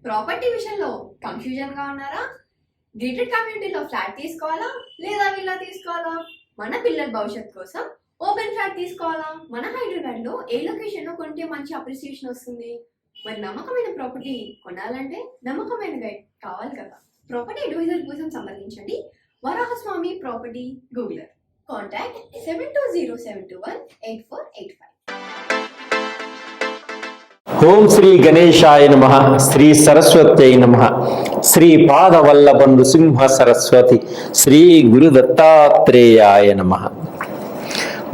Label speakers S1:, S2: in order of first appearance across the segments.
S1: Property విషయంలో confusion గా ఉన్నారా? గేటెడ్ కమ్యూనిటీలో ఫ్లాట్ తీసుకోవాలా లేదా విల్లా తీసుకోవాలా? మన పిల్లల భవిష్యత్ కోసం ఓపెన్ ఫ్లాట్ తీసుకోవాలా? మన హైదరాబాద్ లో ఏ లొకేషన్ లో కొంటే మంచి అప్రిసియేషన్ వస్తుంది? మరి నమ్మకమైన ప్రాపర్టీ కొనాలంటే నమ్మకమైన గైడ్ కావాలి కదా. ప్రాపర్టీ అడ్వైజర్ కోసం సంప్రదించండి వరాహస్వామి ప్రాపర్టీ గూగులర్. కాంటాక్ట్ 7207218485.
S2: ఓం శ్రీ గణేశాయ నమః. శ్రీ సరస్వత్యై నమః. శ్రీ పాదవల్లభ నృసింహ సరస్వతి శ్రీ గురు దత్తాత్రేయాయ నమః.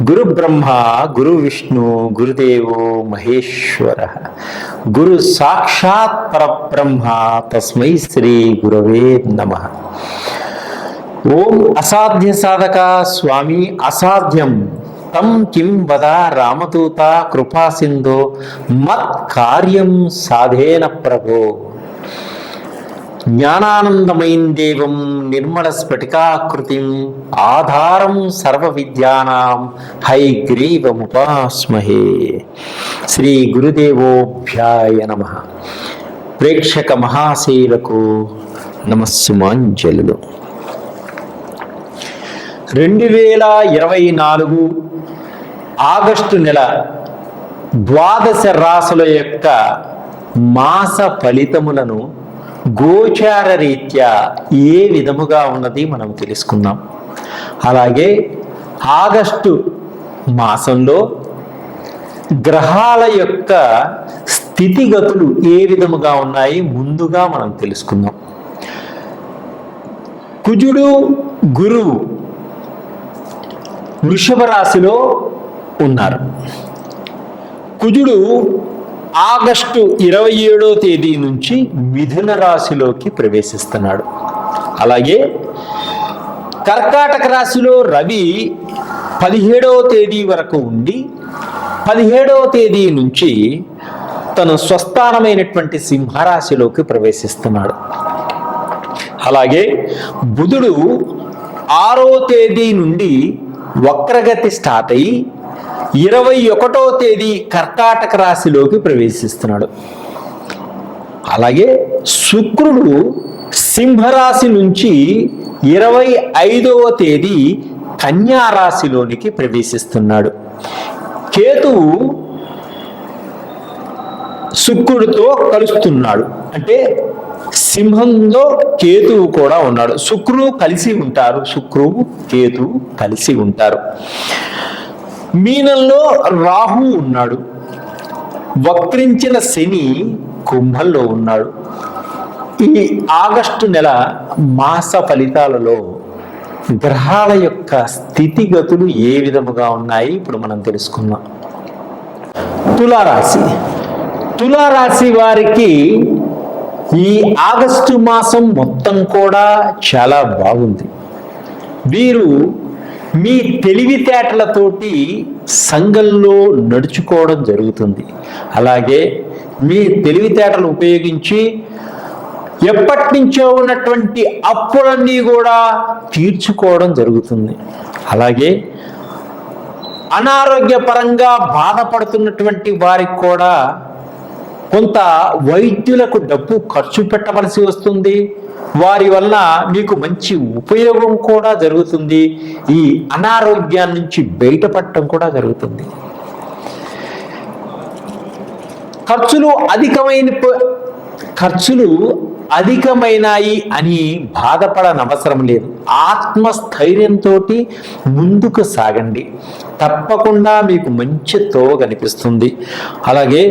S2: గురు బ్రహ్మ గురు విష్ణు గురుదేవో మహేశ్వర గురు సాక్షాత్ పరబ్రహ్మ తస్మై శ్రీ గురవే నమః. ఓం అసాధ్య సాధక స్వామి అసాధ్యం తం కిం వద రామదూత కృపా సింధో మత్ కార్యం సాధేన ప్రభో. జ్ఞానానందమయం దేవం నిర్మల స్ఫటికాకృతిం ఆధారం సర్వ విద్యానాం హైగ్రీవముపాస్మహే. శ్రీ గురుదేవోభ్యాయ నమః. ప్రేక్షక మహాశైలకు నమస్సుమాంజలులు. 2024 ఆగస్టు నెల ద్వాదశ రాశుల యొక్క మాస ఫలితములను గోచార రీత్యా ఏ విధముగా ఉన్నది మనం తెలుసుకుందాం. అలాగే ఆగస్టు మాసంలో గ్రహాల యొక్క స్థితిగతులు ఏ విధముగా ఉన్నాయి ముందుగా మనం తెలుసుకుందాం. కుజుడు గురువు వృషభ రాశిలో ఉన్నారు. కుజుడు ఆగస్టు 27వ తేదీ నుంచి మిథున రాశిలోకి ప్రవేశిస్తున్నాడు. అలాగే కర్కాటక రాశిలో రవి 17వ తేదీ వరకు ఉండి 17వ తేదీ నుంచి తన స్వస్థానమైనటువంటి సింహరాశిలోకి ప్రవేశిస్తున్నాడు. అలాగే బుధుడు 6వ తేదీ నుండి వక్రగతి స్టార్ట్ అయ్యి 21వ తేదీ కర్కాటక రాశిలోకి ప్రవేశిస్తున్నాడు. అలాగే శుక్రుడు సింహరాశి నుంచి 25వ తేదీ కన్యా రాశిలోనికి ప్రవేశిస్తున్నాడు. కేతువు శుక్రుడితో కలుస్తున్నాడు, అంటే సింహంలో కేతువు కూడా ఉన్నాడు. శుక్రుడు కలిసి ఉంటారు, శుక్రువు కేతువు కలిసి ఉంటారు. మీనంలో రాహు ఉన్నాడు. వక్రించిన శని కుంభంలో ఉన్నాడు. ఈ ఆగస్టు నెల మాస ఫలితాలలో గ్రహాల యొక్క స్థితిగతులు ఏ విధముగా ఉన్నాయి ఇప్పుడు మనం తెలుసుకుందాం. తులారాశి. తులారాశి వారికి ఈ ఆగస్టు మాసం మొత్తం కూడా చాలా బాగుంది. వీరు మీ తెలివితేటలతోటి సంఘంలో నడుచుకోవడం జరుగుతుంది. అలాగే మీ తెలివితేటలు ఉపయోగించి ఎప్పటి నుంచో ఉన్నటువంటి అప్పులన్నీ కూడా తీర్చుకోవడం జరుగుతుంది. అలాగే అనారోగ్యపరంగా బాధపడుతున్నటువంటి వారికి కూడా కొంత వైద్యులకు డబ్బు ఖర్చు పెట్టవలసి వస్తుంది. వారి వల్ల మీకు మంచి ఉపయోగం కూడా జరుగుతుంది. ఈ అనారోగ్యాన్ని నుంచి బయటపడటం కూడా జరుగుతుంది. ఖర్చులు అధికమైనాయి అని బాధపడనవసరం లేదు. ఆత్మస్థైర్యంతో ముందుకు సాగండి, తప్పకుండా మీకు మంచి తోవ కనిపిస్తుంది. అలాగే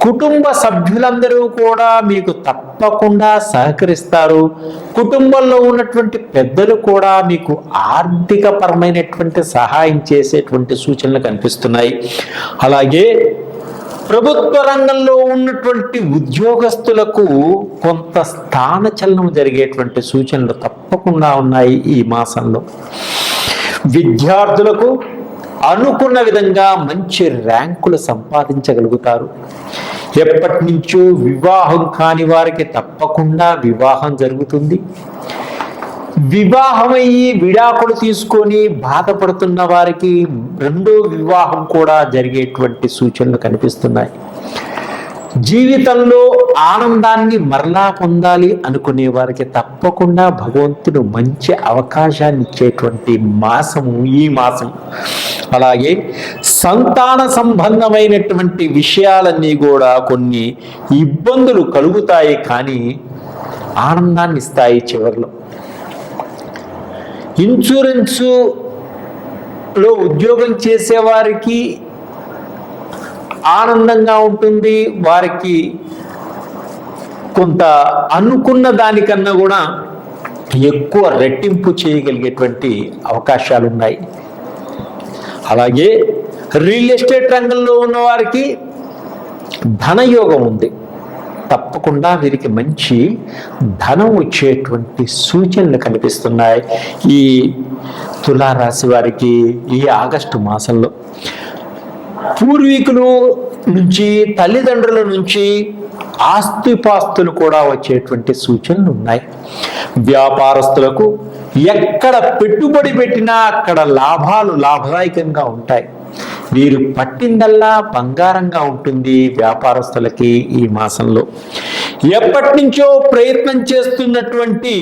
S2: కుటుంబ సభ్యులందరూ కూడా మీకు తప్పకుండా సహకరిస్తారు. కుటుంబంలో ఉన్నటువంటి పెద్దలు కూడా మీకు ఆర్థిక పరమైనటువంటి సహాయం చేసేటువంటి సూచనలు కనిపిస్తున్నాయి. అలాగే ప్రభుత్వ రంగంలో ఉన్నటువంటి ఉద్యోగస్తులకు కొంత స్థానచలనం జరిగేటువంటి సూచనలు తప్పకుండా ఉన్నాయి ఈ మాసంలో. విద్యార్థులకు అనుకున్న విధంగా మంచి ర్యాంకులు సంపాదించగలుగుతారు. ఎప్పటి నుంచో వివాహం కాని వారికి తప్పకుండా వివాహం జరుగుతుంది. వివాహమయ్యి విడాకులు తీసుకొని బాధపడుతున్న వారికి రెండో వివాహం కూడా జరిగేటువంటి సూచనలు కనిపిస్తున్నాయి. జీవితంలో ఆనందాన్ని మరలా పొందాలి అనుకునే వారికి తప్పకుండా భగవంతుడు మంచి అవకాశాన్ని ఇచ్చేటువంటి మాసము ఈ మాసం. అలాగే సంతాన సంబంధమైనటువంటి విషయాలన్నీ కూడా కొన్ని ఇబ్బందులు కలుగుతాయి, కానీ ఆనందాన్ని ఇస్తాయి చివరిలో. ఇన్సూరెన్సులో ఉద్యోగం చేసేవారికి ఆనందంగా ఉంటుంది, వారికి కొంత అనుకున్న దానికన్నా కూడా ఎక్కువ రెట్టింపు చేయగలిగేటువంటి అవకాశాలు ఉన్నాయి. అలాగే రియల్ ఎస్టేట్ రంగంలో ఉన్న వారికి ధనయోగం ఉంది, తప్పకుండా వీరికి మంచి ధనం వచ్చేటువంటి సూచనలు కనిపిస్తున్నాయి ఈ తులారాశి వారికి ఈ ఆగస్టు మాసంలో. పూర్వీకులు నుంచి, తల్లిదండ్రుల నుంచి ఆస్తిపాస్తులు కూడా వచ్చేటువంటి సూచనలు ఉన్నాయి. వ్యాపారస్తులకు ఎక్కడ పెట్టుబడి పెట్టినా అక్కడ లాభాలు లాభదాయకంగా ఉంటాయి. వీరు పట్టిందల్లా బంగారంగా ఉంటుంది వ్యాపారస్తులకి ఈ మాసంలో. ఎప్పటి నుంచో ప్రయత్నం చేస్తున్నటువంటి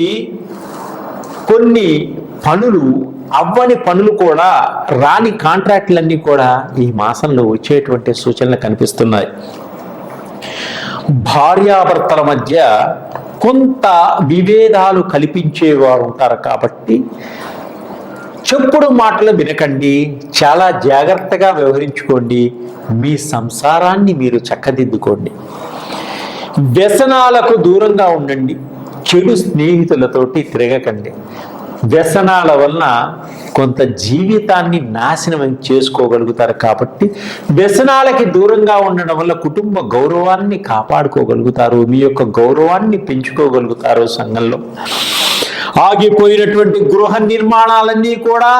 S2: కొన్ని పనులు, అవ్వని పనులు కూడా, రాని కాంట్రాక్టులన్నీ కూడా ఈ మాసంలో వచ్చేటువంటి సూచనలు కనిపిస్తున్నాయి. భార్యాభర్తల మధ్య కొంత విభేదాలు కల్పించేవారు ఉంటారు కాబట్టి చెప్పుడు మాటలు వినకండి, చాలా జాగ్రత్తగా వ్యవహరించుకోండి, మీ సంసారాన్ని మీరు చక్కదిద్దుకోండి. వ్యసనాలకు దూరంగా ఉండండి, చెడు స్నేహితులతోటి తిరగకండి. వ్యసనాల వలన కొంత జీవితాన్ని నాశనం చేసుకోగలుగుతారు కాబట్టి వ్యసనాలకి దూరంగా ఉండడం వల్ల కుటుంబ గౌరవాన్ని కాపాడుకోగలుగుతారు, మీ యొక్క గౌరవాన్ని పెంచుకోగలుగుతారు సంఘంలో. ఆగిపోయినటువంటి గృహ నిర్మాణాలన్నీ కూడా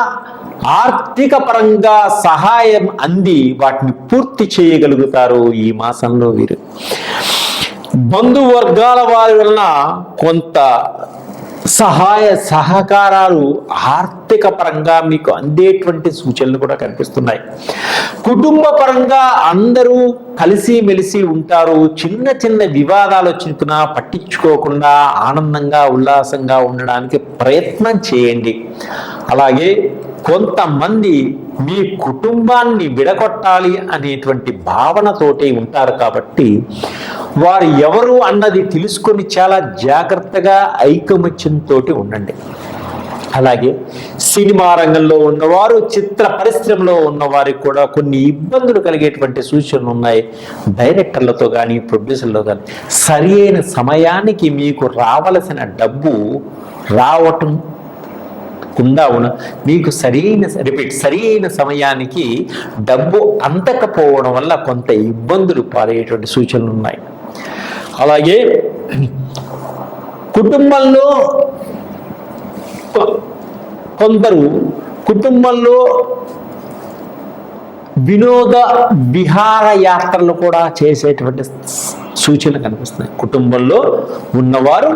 S2: ఆర్థిక పరంగా సహాయం అంది వాటిని పూర్తి చేయగలుగుతారు ఈ మాసంలో వీరు. బంధువర్గాల వారి వలన కొంత సహాయ సహకారాలు ఆర్థిక పరంగా మీకు అందేటువంటి సూచనలు కూడా కనిపిస్తున్నాయి. కుటుంబ పరంగా అందరూ కలిసిమెలిసి ఉంటారు. చిన్న చిన్న వివాదాలు వచ్చినా పట్టించుకోకుండా ఆనందంగా ఉల్లాసంగా ఉండడానికి ప్రయత్నం చేయండి. అలాగే కొంతమంది మీ కుటుంబాన్ని విడగొట్టాలి అనేటువంటి భావనతోటే ఉంటారు కాబట్టి వారు ఎవరు అన్నది తెలుసుకొని చాలా జాగ్రత్తగా ఐకమత్యంతో ఉండండి. అలాగే సినిమా రంగంలో ఉన్నవారు, చిత్ర పరిశ్రమలో ఉన్నవారికి కూడా కొన్ని ఇబ్బందులు కలిగేటువంటి సూచనలు ఉన్నాయి. డైరెక్టర్లతో కానీ, ప్రొడ్యూసర్లతో కానీ సరి అయిన సమయానికి మీకు రావలసిన డబ్బు రావటం మీకు సరైన సమయానికి డబ్బు అందకపోవడం వల్ల కొంత ఇబ్బందులు పాలయ్యేటువంటి సూచనలు ఉన్నాయి. అలాగే కుటుంబంలో కొందరు వినోద విహార యాత్రలు కూడా చేసేటువంటి సూచనలు కనిపిస్తున్నాయి. కుటుంబంలో ఉన్నవారు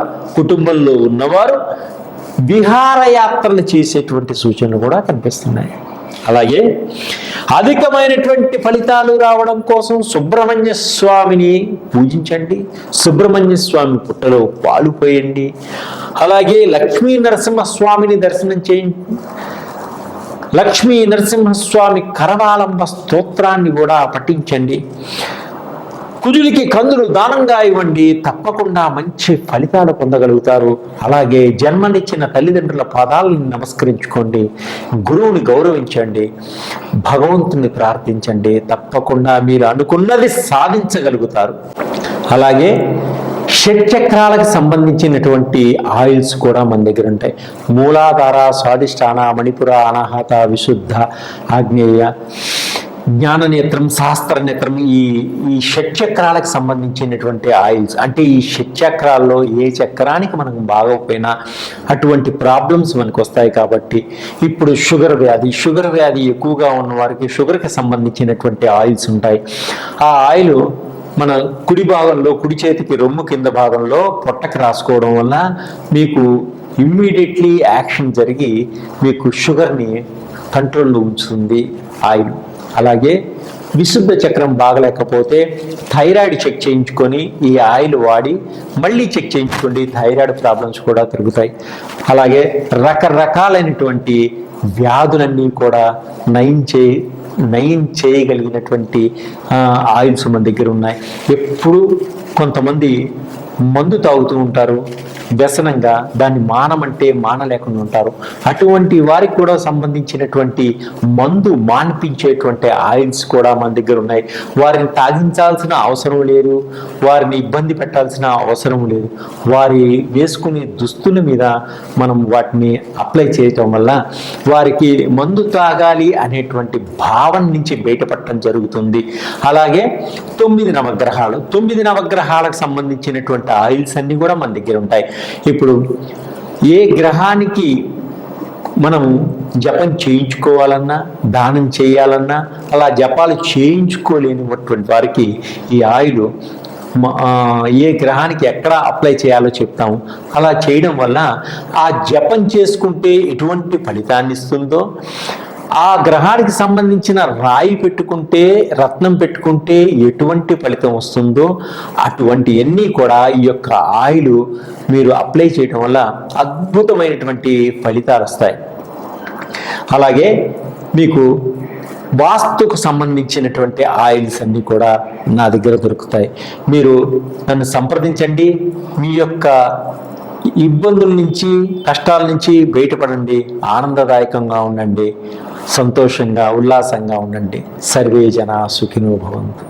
S2: విహారయాత్రలు చేసేటువంటి సూచనలు కూడా కనిపిస్తున్నాయి. అలాగే అధికమైనటువంటి ఫలితాలు రావడం కోసం సుబ్రహ్మణ్య స్వామిని పూజించండి. సుబ్రహ్మణ్య స్వామి పుట్టలో పాలు పోయండి. అలాగే లక్ష్మీ నరసింహస్వామిని దర్శనం చేయండి. లక్ష్మీ నరసింహస్వామి కరవాలంబ స్తోత్రాన్ని కూడా పఠించండి. కుజులకి కందులు దానంగా ఇవ్వండి, తప్పకుండా మంచి ఫలితాలు పొందగలుగుతారు. అలాగే జన్మనిచ్చిన తల్లిదండ్రుల పాదాలను నమస్కరించుకోండి, గురువుని గౌరవించండి, భగవంతుని ప్రార్థించండి, తప్పకుండా మీరు అనుకున్నది సాధించగలుగుతారు. అలాగే షట్చక్రాలకు సంబంధించినటువంటి ఆయిల్స్ కూడా మన దగ్గర ఉంటాయి. మూలాధార, స్వాదిష్టాన, మణిపుర, అనాహత, విశుద్ధ, ఆగ్నేయ, జ్ఞాననేత్రం, శాస్త్రనేత్రం, ఈ షట్చక్రాలకు సంబంధించినటువంటి ఆయిల్స్. అంటే ఈ షట్చక్రాల్లో ఏ చక్రానికి మనకు బాగోకపోయినా అటువంటి ప్రాబ్లమ్స్ మనకు వస్తాయి. కాబట్టి ఇప్పుడు షుగర్ వ్యాధి ఎక్కువగా ఉన్న వారికి షుగర్కి సంబంధించినటువంటి ఆయిల్స్ ఉంటాయి. ఆ ఆయిల్ మన కుడి భాగంలో, కుడి చేతికి రొమ్ము కింద భాగంలో పొట్టకి రాసుకోవడం వల్ల మీకు ఇమ్మీడియట్లీ యాక్షన్ జరిగి మీకు షుగర్ని కంట్రోల్లో ఉంచుతుంది ఆయిల్. అలాగే విశుద్ధ చక్రం బాగలేకపోతే థైరాయిడ్ చెక్ చేయించుకొని ఈ ఆయిల్ వాడి మళ్ళీ చెక్ చేయించుకోండి, థైరాయిడ్ ప్రాబ్లమ్స్ కూడా తిరుగుతాయి. అలాగే రకరకాలైనటువంటి వ్యాధులన్నీ కూడా నయం చేయగలిగినటువంటి ఆయిల్స్ మన దగ్గర ఉన్నాయి. ఎప్పుడు కొంతమంది మందు తాగుతూ ఉంటారు, వ్యసనంగా దాన్ని మానమంటే మానలేకుండా ఉంటారు. అటువంటి వారికి కూడా సంబంధించినటువంటి మందు మాన్పించేటువంటి ఆయిల్స్ కూడా మన దగ్గర ఉన్నాయి. వారిని తాగించాల్సిన అవసరం లేదు, వారిని ఇబ్బంది పెట్టాల్సిన అవసరం లేదు. వారి వేసుకునే దుస్తుల మీద మనం వాటిని అప్లై చేయటం వల్ల వారికి మందు తాగాలి అనేటువంటి భావన నుంచి బయటపడటం జరుగుతుంది. అలాగే 9 నవగ్రహాలకు సంబంధించినటువంటి ఆయిల్స్ అన్ని కూడా మన దగ్గర ఉంటాయి. ఇప్పుడు ఏ గ్రహానికి మనం జపం చేయించుకోవాలన్నా, దానం చేయాలన్నా, అలా జపాలు చేయించుకోలేనిటువంటి వారికి ఈ ఆయిల్ ఏ గ్రహానికి ఎక్కడ అప్లై చేయాలో చెప్తాము. అలా చేయడం వల్ల ఆ జపం చేసుకుంటే ఎటువంటి ఫలితాన్ని ఇస్తుందో, ఆ గ్రహానికి సంబంధించిన రాయి పెట్టుకుంటే, రత్నం పెట్టుకుంటే ఎటువంటి ఫలితం వస్తుందో అటువంటి అన్నీ కూడా ఈ యొక్క ఆయిల్ మీరు అప్లై చేయడం వల్ల అద్భుతమైనటువంటి ఫలితాలు వస్తాయి. అలాగే మీకు వాస్తుకు సంబంధించినటువంటి ఆయిల్స్ అన్నీ కూడా నా దగ్గర దొరుకుతాయి. మీరు నన్ను సంప్రదించండి. మీ యొక్క ఇబ్బందుల నుంచి, కష్టాల నుంచి బయటపడండి, ఆనందదాయకంగా ఉండండి, సంతోషంగా ఉల్లాసంగా ఉండండి. సర్వే జనా సుఖినో భవంతు.